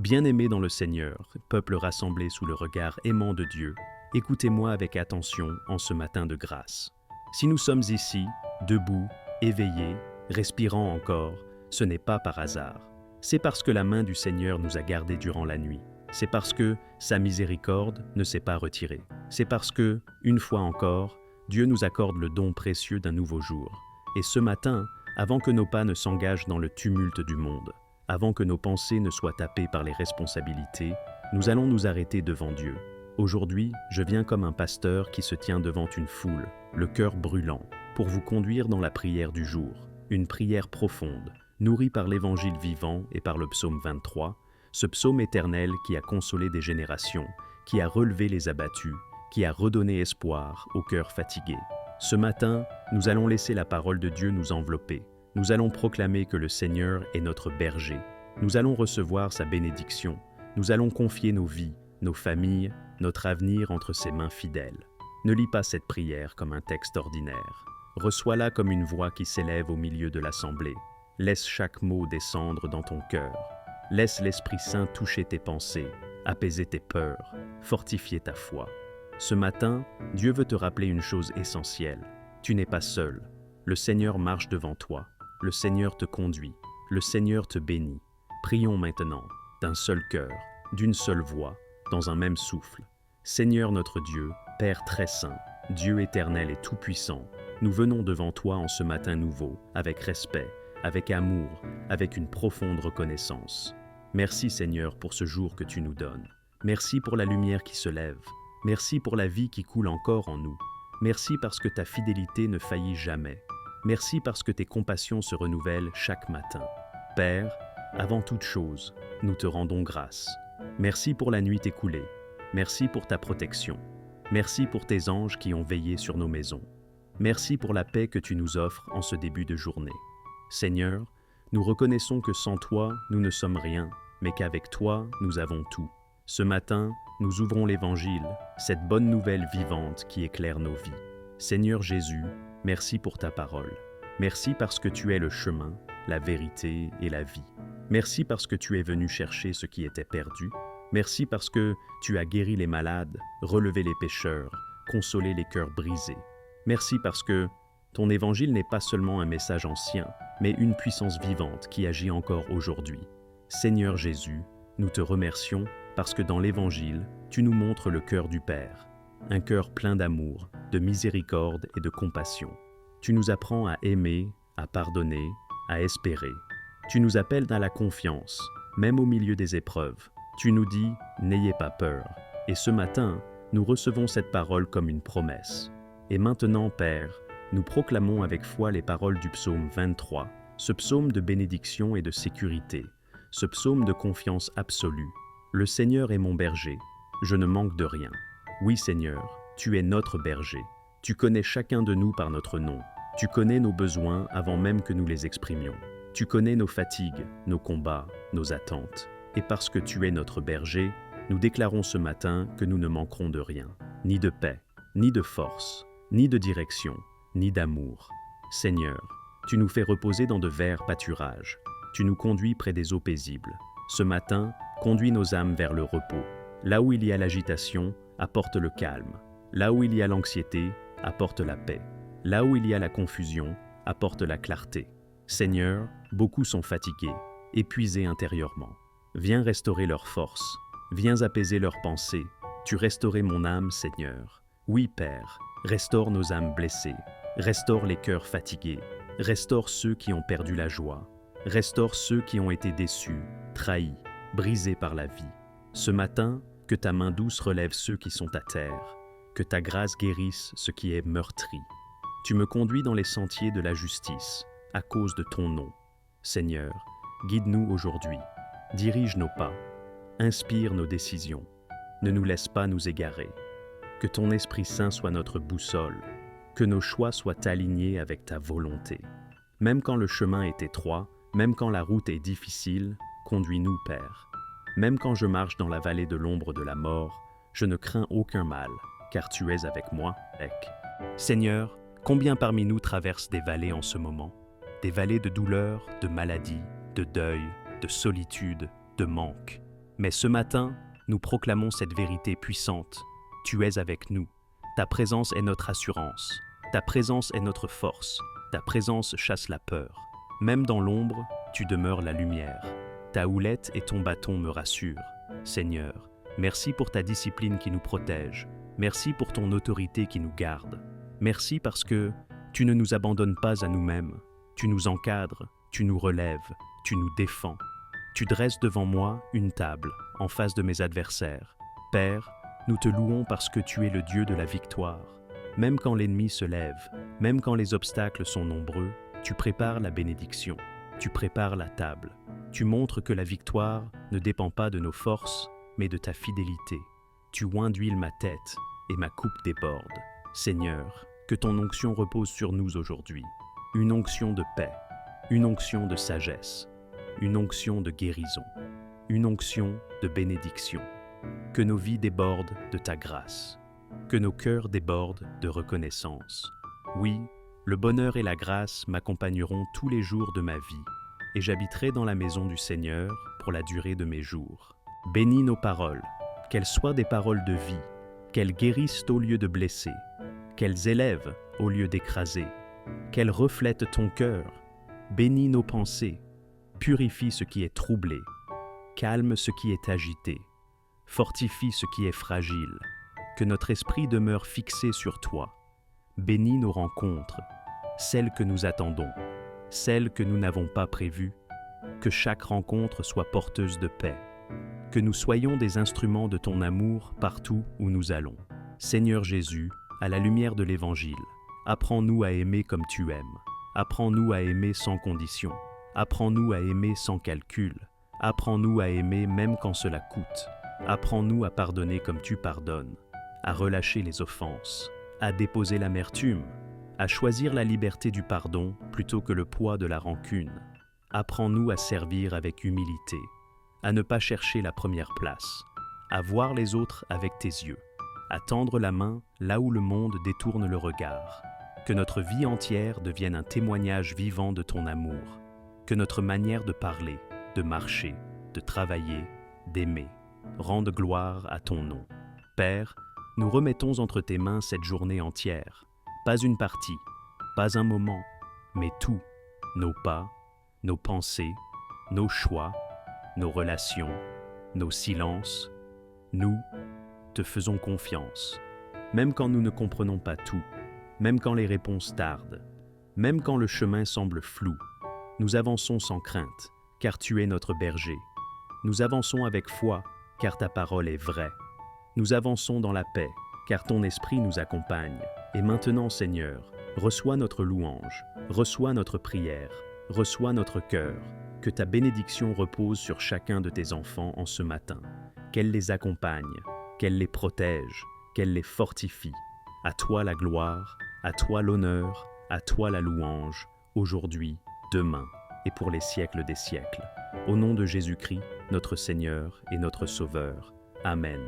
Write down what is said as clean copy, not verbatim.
Bien-aimés dans le Seigneur, peuple rassemblé sous le regard aimant de Dieu, écoutez-moi avec attention en ce matin de grâce. Si nous sommes ici, debout, éveillés, respirant encore, ce n'est pas par hasard. C'est parce que la main du Seigneur nous a gardés durant la nuit. C'est parce que sa miséricorde ne s'est pas retirée. C'est parce que, une fois encore, Dieu nous accorde le don précieux d'un nouveau jour. Et ce matin, avant que nos pas ne s'engagent dans le tumulte du monde, avant que nos pensées ne soient tapées par les responsabilités, nous allons nous arrêter devant Dieu. Aujourd'hui, je viens comme un pasteur qui se tient devant une foule, le cœur brûlant, pour vous conduire dans la prière du jour, une prière profonde, nourrie par l'Évangile vivant et par le psaume 23, ce psaume éternel qui a consolé des générations, qui a relevé les abattus, qui a redonné espoir aux cœurs fatigués. Ce matin, nous allons laisser la parole de Dieu nous envelopper. Nous allons proclamer que le Seigneur est notre berger. Nous allons recevoir sa bénédiction. Nous allons confier nos vies, nos familles, notre avenir entre ses mains fidèles. Ne lis pas cette prière comme un texte ordinaire. Reçois-la comme une voix qui s'élève au milieu de l'assemblée. Laisse chaque mot descendre dans ton cœur. Laisse l'Esprit Saint toucher tes pensées, apaiser tes peurs, fortifier ta foi. Ce matin, Dieu veut te rappeler une chose essentielle. Tu n'es pas seul. Le Seigneur marche devant toi. Le Seigneur te conduit. Le Seigneur te bénit. Prions maintenant, d'un seul cœur, d'une seule voix, dans un même souffle. Seigneur notre Dieu, Père très saint, Dieu éternel et tout-puissant, nous venons devant toi en ce matin nouveau, avec respect, avec amour, avec une profonde reconnaissance. Merci Seigneur pour ce jour que tu nous donnes. Merci pour la lumière qui se lève. Merci pour la vie qui coule encore en nous. Merci parce que ta fidélité ne faillit jamais. Merci parce que tes compassions se renouvellent chaque matin. Père, avant toute chose, nous te rendons grâce. Merci pour la nuit écoulée. Merci pour ta protection. Merci pour tes anges qui ont veillé sur nos maisons. Merci pour la paix que tu nous offres en ce début de journée. Seigneur, nous reconnaissons que sans toi, nous ne sommes rien, mais qu'avec toi, nous avons tout. Ce matin, nous ouvrons l'Évangile, cette bonne nouvelle vivante qui éclaire nos vies. Seigneur Jésus, merci pour ta parole. Merci parce que tu es le chemin, la vérité et la vie. Merci parce que tu es venu chercher ce qui était perdu. Merci parce que tu as guéri les malades, relevé les pécheurs, consolé les cœurs brisés. Merci parce que ton Évangile n'est pas seulement un message ancien, mais une puissance vivante qui agit encore aujourd'hui. Seigneur Jésus, nous te remercions parce que dans l'Évangile, tu nous montres le cœur du Père, un cœur plein d'amour, de miséricorde et de compassion. Tu nous apprends à aimer, à pardonner, à espérer. Tu nous appelles à la confiance, même au milieu des épreuves. Tu nous dis « N'ayez pas peur ». Et ce matin, nous recevons cette parole comme une promesse. Et maintenant, Père, nous proclamons avec foi les paroles du psaume 23, ce psaume de bénédiction et de sécurité, ce psaume de confiance absolue. Le Seigneur est mon berger, je ne manque de rien. Oui Seigneur, tu es notre berger. Tu connais chacun de nous par notre nom. Tu connais nos besoins avant même que nous les exprimions. Tu connais nos fatigues, nos combats, nos attentes. Et parce que tu es notre berger, nous déclarons ce matin que nous ne manquerons de rien, ni de paix, ni de force, ni de direction, ni d'amour. Seigneur, tu nous fais reposer dans de verts pâturages. Tu nous conduis près des eaux paisibles. Ce matin, conduis nos âmes vers le repos. Là où il y a l'agitation, apporte le calme. Là où il y a l'anxiété, apporte la paix. Là où il y a la confusion, apporte la clarté. Seigneur, beaucoup sont fatigués, épuisés intérieurement. Viens restaurer leur force. Viens apaiser leurs pensées. Tu restaurais mon âme, Seigneur. Oui, Père, restaure nos âmes blessées. Restaure les cœurs fatigués. Restaure ceux qui ont perdu la joie. Restaure ceux qui ont été déçus, trahis, brisés par la vie. Ce matin, que ta main douce relève ceux qui sont à terre. Que ta grâce guérisse ce qui est meurtri. Tu me conduis dans les sentiers de la justice, à cause de ton nom. Seigneur, guide-nous aujourd'hui. Dirige nos pas. Inspire nos décisions. Ne nous laisse pas nous égarer. Que ton Esprit Saint soit notre boussole. Que nos choix soient alignés avec ta volonté. Même quand le chemin est étroit, même quand la route est difficile, conduis-nous, Père. Même quand je marche dans la vallée de l'ombre de la mort, je ne crains aucun mal, car tu es avec moi, Seigneur, combien parmi nous traversent des vallées en ce moment? Des vallées de douleur, de maladie, de deuil, de solitude, de manque. Mais ce matin, nous proclamons cette vérité puissante. Tu es avec nous. Ta présence est notre assurance. Ta présence est notre force. Ta présence chasse la peur. Même dans l'ombre, tu demeures la lumière. Ta houlette et ton bâton me rassurent. Seigneur, merci pour ta discipline qui nous protège. Merci pour ton autorité qui nous garde. Merci parce que tu ne nous abandonnes pas à nous-mêmes. Tu nous encadres, tu nous relèves, tu nous défends. Tu dresses devant moi une table, en face de mes adversaires. Père, nous te louons parce que tu es le Dieu de la victoire. Même quand l'ennemi se lève, même quand les obstacles sont nombreux, tu prépares la bénédiction, tu prépares la table. Tu montres que la victoire ne dépend pas de nos forces, mais de ta fidélité. Tu oins d'huile ma tête et ma coupe déborde. Seigneur, que ton onction repose sur nous aujourd'hui. Une onction de paix, une onction de sagesse, une onction de guérison, une onction de bénédiction. Que nos vies débordent de ta grâce, que nos cœurs débordent de reconnaissance. Oui, le bonheur et la grâce m'accompagneront tous les jours de ma vie, et j'habiterai dans la maison du Seigneur pour la durée de mes jours. Bénis nos paroles, qu'elles soient des paroles de vie, qu'elles guérissent au lieu de blesser, qu'elles élèvent au lieu d'écraser, qu'elles reflètent ton cœur. Bénis nos pensées, purifie ce qui est troublé, calme ce qui est agité, fortifie ce qui est fragile, que notre esprit demeure fixé sur toi. Bénis nos rencontres, celles que nous attendons, celles que nous n'avons pas prévues, que chaque rencontre soit porteuse de paix, que nous soyons des instruments de ton amour partout où nous allons. Seigneur Jésus, à la lumière de l'Évangile, apprends-nous à aimer comme tu aimes, apprends-nous à aimer sans condition, apprends-nous à aimer sans calcul, apprends-nous à aimer même quand cela coûte, apprends-nous à pardonner comme tu pardonnes, à relâcher les offenses, à déposer l'amertume, à choisir la liberté du pardon plutôt que le poids de la rancune. Apprends-nous à servir avec humilité, à ne pas chercher la première place, à voir les autres avec tes yeux, à tendre la main là où le monde détourne le regard. Que notre vie entière devienne un témoignage vivant de ton amour, que notre manière de parler, de marcher, de travailler, d'aimer, rende gloire à ton nom. Père, nous remettons entre tes mains cette journée entière, pas une partie, pas un moment, mais tout, nos pas, nos pensées, nos choix, nos relations, nos silences. Nous te faisons confiance, même quand nous ne comprenons pas tout, même quand les réponses tardent, même quand le chemin semble flou. Nous avançons sans crainte, car tu es notre berger. Nous avançons avec foi, car ta parole est vraie. Nous avançons dans la paix, car ton esprit nous accompagne. Et maintenant, Seigneur, reçois notre louange, reçois notre prière, reçois notre cœur. Que ta bénédiction repose sur chacun de tes enfants en ce matin. Qu'elle les accompagne, qu'elle les protège, qu'elle les fortifie. À toi la gloire, à toi l'honneur, à toi la louange, aujourd'hui, demain et pour les siècles des siècles. Au nom de Jésus-Christ, notre Seigneur et notre Sauveur. Amen.